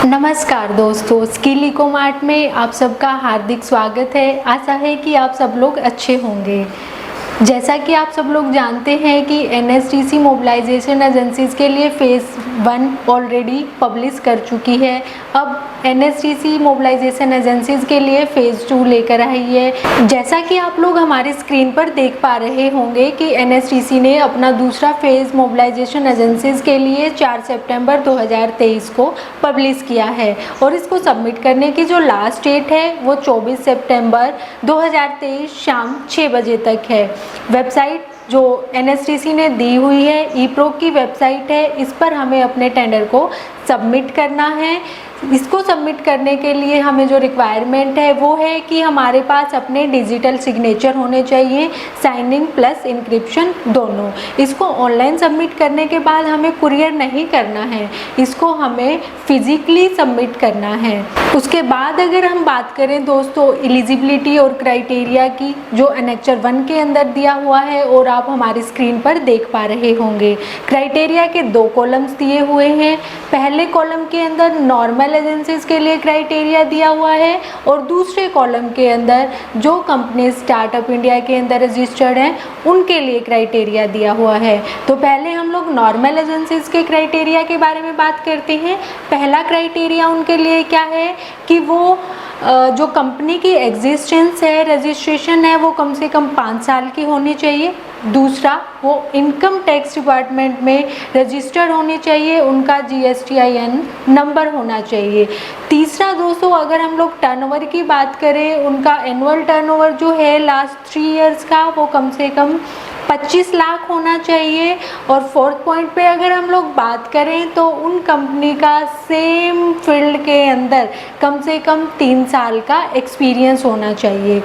नमस्कार दोस्तों, skill eco mart में आप सबका हार्दिक स्वागत है। आशा है कि आप सब लोग अच्छे होंगे। जैसा कि आप सब लोग जानते हैं कि एनएसडीसी मोबिलाइजेशन एजेंसीज के लिए फ़ेज़ 1 ऑलरेडी पब्लिश कर चुकी है। अब एनएसडीसी मोबिलाइजेशन एजेंसीज के लिए फ़ेज़ 2 लेकर आई है। जैसा कि आप लोग हमारी स्क्रीन पर देख पा रहे होंगे कि एनएसडीसी ने अपना दूसरा फ़ेज़ मोबिलाइजेशन एजेंसीज के लिए 4 सितंबर 2023 को पब्लिश किया है और इसको सबमिट करने की जो लास्ट डेट है वो 24 सितंबर 2023 शाम 6 बजे तक है। वेबसाइट जो एनएसडीसी ने दी हुई है ई-प्रो की वेबसाइट है, इस पर हमें अपने टेंडर को सबमिट करना है। इसको सबमिट करने के लिए हमें जो रिक्वायरमेंट है वो है कि हमारे पास अपने डिजिटल सिग्नेचर होने चाहिए, साइनिंग प्लस इंक्रिप्शन दोनों। इसको ऑनलाइन सबमिट करने के बाद हमें कुरियर नहीं करना है, इसको हमें फिजिकली सबमिट करना है। उसके बाद अगर हम बात करें दोस्तों एलिजिबिलिटी और क्राइटेरिया की, जो एनेक्चर 1 के अंदर दिया हुआ है और आप हमारी स्क्रीन पर देख पा रहे होंगे। क्राइटेरिया के 2 कॉलम्स दिए हुए हैं। पहले कॉलम के अंदर नॉर्मल एजेंसीज के लिए क्राइटेरिया दिया हुआ है और दूसरे कॉलम के अंदर जो कंपनी स्टार्टअप इंडिया के अंदर रजिस्टर्ड हैं उनके लिए क्राइटेरिया दिया हुआ है। तो पहले हम लोग नॉर्मल एजेंसीज के क्राइटेरिया के बारे में बात करते हैं। पहला क्राइटेरिया उनके लिए क्या है कि वो जो कंपनी की एग्जिस्टेंस है, रजिस्ट्रेशन है, वो कम से कम 5 साल की होनी चाहिए। दूसरा, वो इनकम टैक्स डिपार्टमेंट में रजिस्टर्ड होनी चाहिए, उनका GSTIN नंबर होना चाहिए। तीसरा दोस्तों, अगर हम लोग टर्नओवर की बात करें, उनका एनुअल टर्नओवर जो है लास्ट 3 इयर्स का वो कम से कम 25 लाख होना चाहिए। और फोर्थ पॉइंट पे अगर हम लोग बात करें तो उन कंपनी का सेम फील्ड के अंदर कम से कम 3 साल का एक्सपीरियंस होना चाहिए।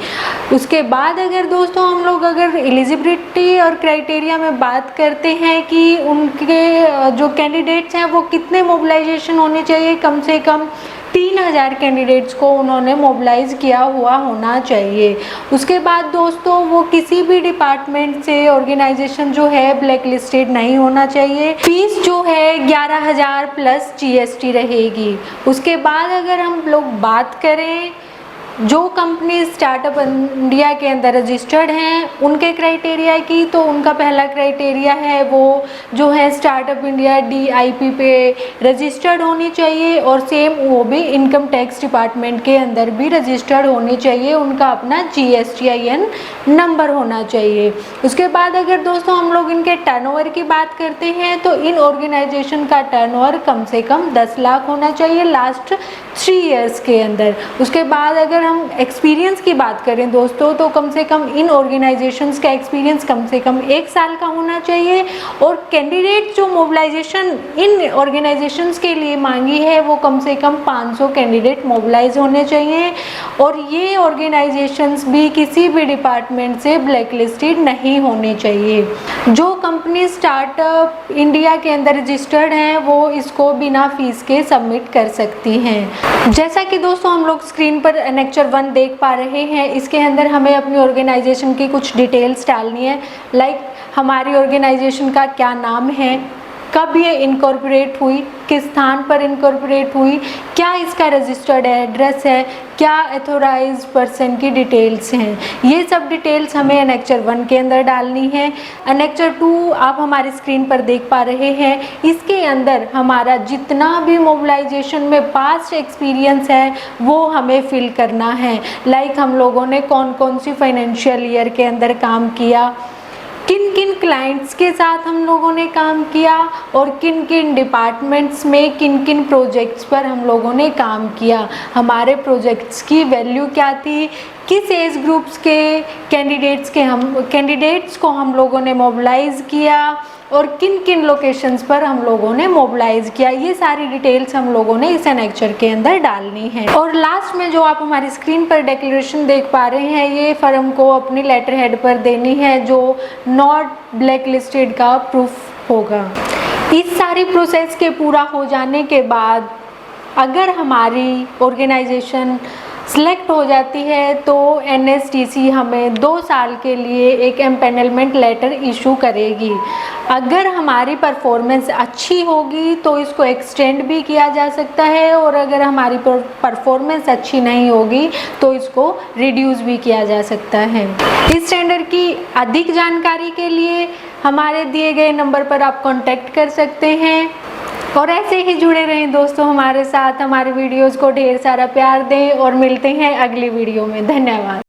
उसके बाद अगर दोस्तों हम लोग अगर एलिजिबिलिटी और क्राइटेरिया में बात करते हैं कि उनके जो कैंडिडेट्स हैं वो कितने मोबिलाइजेशन होने चाहिए, कम से कम 3000 कैंडिडेट्स को उन्होंने मोबिलाइज किया हुआ होना चाहिए। उसके बाद दोस्तों वो किसी भी डिपार्टमेंट से ऑर्गेनाइजेशन जो है ब्लैक लिस्टेड नहीं होना चाहिए। फीस जो है 11,000 प्लस GST रहेगी। उसके बाद अगर हम लोग बात करें जो कंपनी स्टार्टअप इंडिया के अंदर रजिस्टर्ड हैं उनके क्राइटेरिया की, तो उनका पहला क्राइटेरिया है वो जो है स्टार्टअप इंडिया DIP पे रजिस्टर्ड होनी चाहिए और सेम वो भी इनकम टैक्स डिपार्टमेंट के अंदर भी रजिस्टर्ड होनी चाहिए, उनका अपना GSTIN नंबर होना चाहिए। उसके बाद अगर दोस्तों हम लोग इनके टर्नओवर की बात करते हैं तो इन ऑर्गेनाइजेशन का टर्नओवर कम से कम 10 लाख होना चाहिए लास्ट 3 इयर्स के अंदर। उसके बाद अगर हम एक्सपीरियंस की बात करें दोस्तों तो कम से कम इन ऑर्गेनाइजेशंस का एक्सपीरियंस कम से कम 1 साल का होना चाहिए। और कैंडिडेट जो मोबिलाइजेशन इन ऑर्गेनाइजेशंस के लिए मांगी है वो कम से कम 500 कैंडिडेट मोबिलाइज होने चाहिए और ये ऑर्गेनाइजेशंस भी किसी भी डिपार्टमेंट से ब्लैक लिस्टेड नहीं होने चाहिए। जो कंपनी स्टार्टअप इंडिया के अंदर रजिस्टर्ड हैं वो इसको बिना फीस के सबमिट कर सकती हैं। जैसा कि दोस्तों हम लोग स्क्रीन पर एनेक्चर 1 देख पा रहे हैं, इसके अंदर हमें अपनी ऑर्गेनाइजेशन की कुछ डिटेल्स डालनी है। लाइक हमारी ऑर्गेनाइजेशन का क्या नाम है, कब ये इनकॉर्पोरेट हुई, किस स्थान पर इनकॉर्पोरेट हुई, क्या इसका रजिस्टर्ड एड्रेस है, क्या एथोराइज्ड पर्सन की डिटेल्स हैं। ये सब डिटेल्स हमें एनेक्चर 1 के अंदर डालनी है। एनेक्चर 2 आप हमारी स्क्रीन पर देख पा रहे हैं, इसके अंदर हमारा जितना भी मोबिलाइजेशन में पास्ट एक्सपीरियंस है वो हमें फिल करना है। लाइक हम लोगों ने कौन कौन सी फाइनेंशियल ईयर के अंदर काम किया, किन किन क्लाइंट्स के साथ हम लोगों ने काम किया और किन किन डिपार्टमेंट्स में किन किन प्रोजेक्ट्स पर हम लोगों ने काम किया, हमारे प्रोजेक्ट्स की वैल्यू क्या थी, किस एज ग्रुप्स के कैंडिडेट्स को हम लोगों ने मोबिलाइज किया और किन किन लोकेशंस पर हम लोगों ने मोबिलाइज किया। ये सारी डिटेल्स हम लोगों ने इस एनेक्चर के अंदर डालनी है। और लास्ट में जो आप हमारी स्क्रीन पर डिक्लेरेशन देख पा रहे हैं ये फर्म को अपनी लेटर हेड पर देनी है जो नॉट ब्लैक लिस्टेड का प्रूफ होगा। इस सारी प्रोसेस के पूरा हो जाने के बाद अगर हमारी ऑर्गेनाइजेशन सिलेक्ट हो जाती है तो NSTC हमें 2 साल के लिए एक एम्पेनलमेंट लेटर इशू करेगी। अगर हमारी परफॉर्मेंस अच्छी होगी तो इसको एक्सटेंड भी किया जा सकता है, और अगर हमारी परफॉर्मेंस अच्छी नहीं होगी तो इसको रिड्यूस भी किया जा सकता है। इस टेंडर की अधिक जानकारी के लिए हमारे दिए गए नंबर पर आप कांटेक्ट कर सकते हैं, और ऐसे ही जुड़े रहें दोस्तों हमारे साथ। हमारे वीडियोस को ढेर सारा प्यार दें और मिलते हैं अगली वीडियो में। धन्यवाद।